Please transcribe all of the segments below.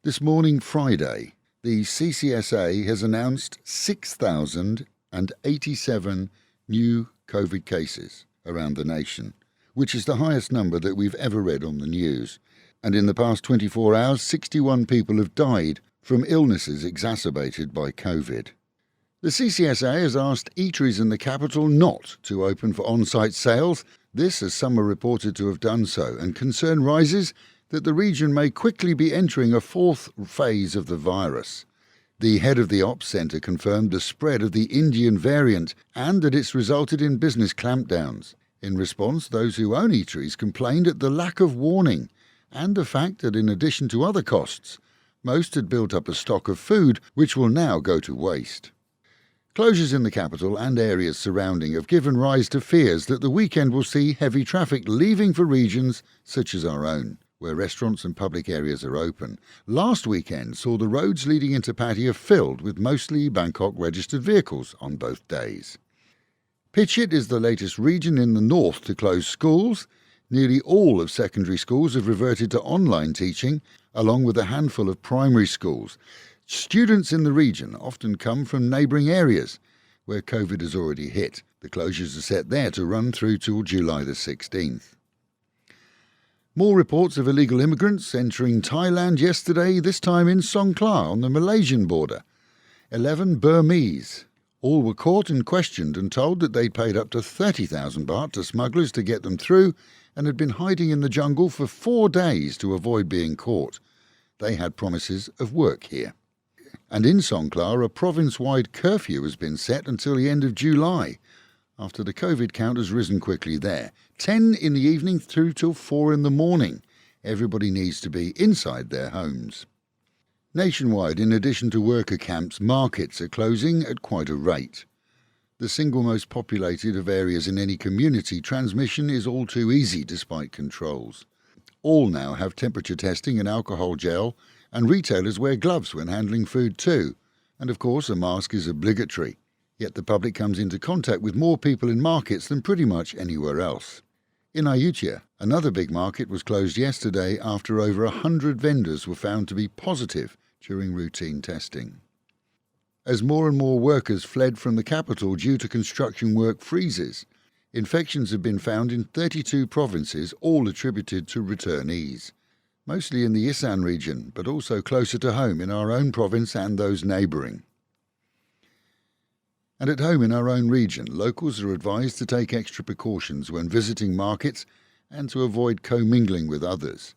This morning, Friday, the CCSA has announced 6,087 new COVID cases around the nation, which is the highest number that we've ever read on the news. And in the past 24 hours, 61 people have died from illnesses exacerbated by COVID. The CCSA has asked eateries in the capital not to open for on-site sales. This, as some are reported to have done so, and concern rises that the region may quickly be entering a fourth phase of the virus. The head of the Ops Centre confirmed the spread of the Indian variant and that it's resulted in business clampdowns. In response, those who own eateries complained at the lack of warning and the fact that, in addition to other costs, most had built up a stock of food which will now go to waste. Closures in the capital and areas surrounding have given rise to fears that the weekend will see heavy traffic leaving for regions such as our own, where restaurants and public areas are open. Last weekend saw the roads leading into Pattaya filled with mostly Bangkok registered vehicles on both days. Phichit is the latest region in the north to close schools. Nearly all of secondary schools have reverted to online teaching, along with a handful of primary schools. Students in the region often come from neighbouring areas where COVID has already hit. The closures are set there to run through till July the 16th. More reports of illegal immigrants entering Thailand yesterday, this time in Songkhla on the Malaysian border. 11 Burmese. All were caught and questioned and told that they'd paid up to 30,000 baht to smugglers to get them through and had been hiding in the jungle for 4 days to avoid being caught. They had promises of work here. And in Songkhla, a province-wide curfew has been set until the end of July, after the COVID count has risen quickly there. 10 in the evening through till 4 in the morning. Everybody needs to be inside their homes. Nationwide, in addition to worker camps, markets are closing at quite a rate. The single most populated of areas in any community, transmission is all too easy despite controls. All now have temperature testing and alcohol gel, and retailers wear gloves when handling food too. And of course, a mask is obligatory. Yet the public comes into contact with more people in markets than pretty much anywhere else. In Ayutthaya, another big market was closed yesterday after over 100 vendors were found to be positive during routine testing. As more and more workers fled from the capital due to construction work freezes, infections have been found in 32 provinces, all attributed to returnees. Mostly in the Isan region, but also closer to home in our own province and those neighbouring. And at home in our own region, locals are advised to take extra precautions when visiting markets and to avoid commingling with others.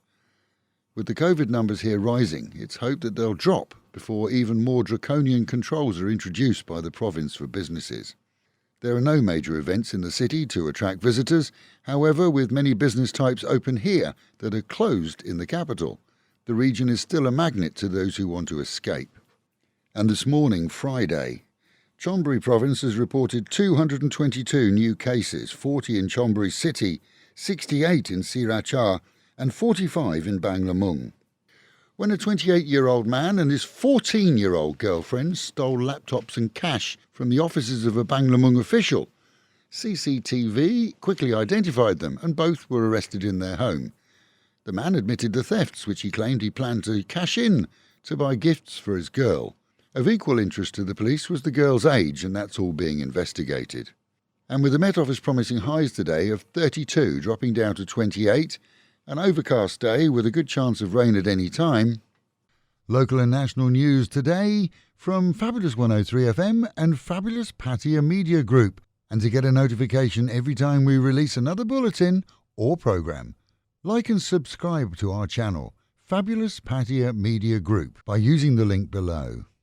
With the COVID numbers here rising, it's hoped that they'll drop before even more draconian controls are introduced by the province for businesses. There are no major events in the city to attract visitors, however, with many business types open here that are closed in the capital. The region is still a magnet to those who want to escape. And this morning, Friday, Chonburi province has reported 222 new cases, 40 in Chonburi city, 68 in Sriracha and 45 in Banglamung. When a 28-year-old man and his 14-year-old girlfriend stole laptops and cash from the offices of a Banglamung official, CCTV quickly identified them and both were arrested in their home. The man admitted the thefts, which he claimed he planned to cash in to buy gifts for his girl. Of equal interest to the police was the girl's age, and that's all being investigated. And with the Met Office promising highs today of 32 dropping down to 28, an overcast day with a good chance of rain at any time. Local and national news today from Fabulous 103 FM and Fabulous Pattaya Media Group. And to get a notification every time we release another bulletin or program, like and subscribe to our channel, Fabulous Pattaya Media Group, by using the link below.